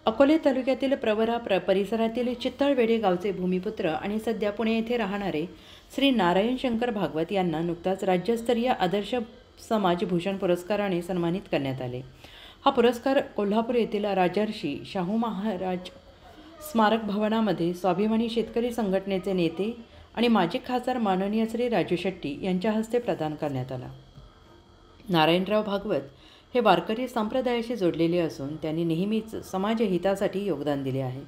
अकोले तालुक्यातील प्रवरा परिसरातील चित्तळवेढे गावचे भूमिपुत्र आणि सध्या पुणे येथे राहणारे श्री नारायण शंकर भागवत यांना नुकताच राज्यस्तरीय आदर्श समाज भूषण पुरस्काराने सन्मानित करण्यात आले। हा पुरस्कार कोल्हापूर येथील राजर्षी शाहू महाराज स्मारक भवनामध्ये स्वाभिमानी शेतकरी संघटनेचे नेते आणि माजी खासदार माननीय श्री राजू शेट्टी यांच्या हस्ते प्रदान करण्यात आला। नारायणराव भागवत हे वारकरी संप्रदायाशी जोडलेले असून त्यांनी नेहमीच समाज हितासाठी योगदान दिले आहे।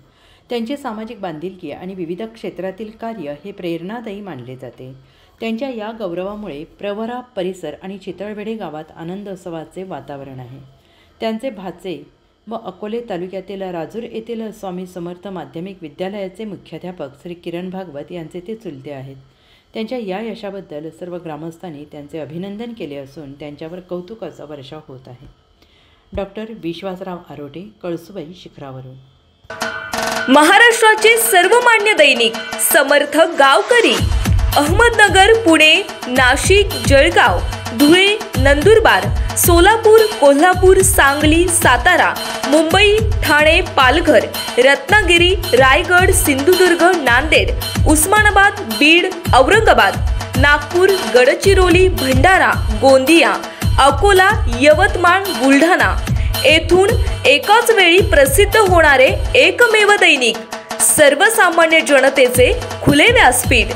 त्यांची सामाजिक बांधिलकी आणि विविध क्षेत्रातील कार्य हे प्रेरणादायी मानले जाते। त्यांच्या या गौरवामुळे प्रवरा परिसर आणि चितळवेढे गावात आनंद उत्सवाचे वातावरण आहे। त्यांचे भाचे व अकोले तालुक्यातील राजूर येथील स्वामी समर्थ माध्यमिक विद्यालयाचे मुख्याध्यापक श्री किरण भागवत यांचे ते चुलते आहेत। त्यांच्या या यशाबद्दल सर्व ग्रामस्थांनी त्यांचे अभिनंदन केले असून त्यांच्यावर कौतुकाचा वर्षाव होत आहे। डॉक्टर विश्वासराव आरोटे, कळसुबाई शिखरावरून। महाराष्ट्राचे सर्वमान्य दैनिक समर्थ गावकरी अहमदनगर, पुणे, नाशिक, जळगाव, धुळे, नंदुरबार, सोलापूर, कोल्हापूर, सांगली, सातारा, मुंबई, ठाणे, पालघर, रत्नागिरी, रायगड, सिंधुदुर्ग, नांदेड, उस्मानाबाद, बीड, औरंगाबाद, नागपूर, गडचिरोली, भंडारा, गोंदिया, अकोला, यवतमाळ, बुलढाणा येथून एकाच वेळी प्रसिद्ध होणारे एकमेव दैनिक सर्वसामान्य जनतेचे खुले व्यासपीठ।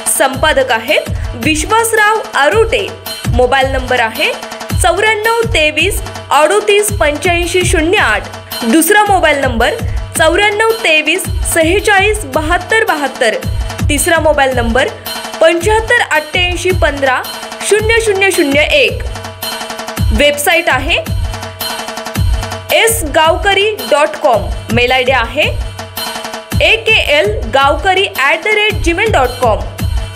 संपादक आहेत विश्वासराव आरोटे। मोबाईल नंबर आहे 9423 38 85 08। दुसरा मोबाईल नंबर 9423 46 72 72। तिसरा मोबाईल नंबर 75 88 15 0001। वेबसाईट आहे sgavkari.com। मेल आयडी आहे aklgavkari@gmail.com।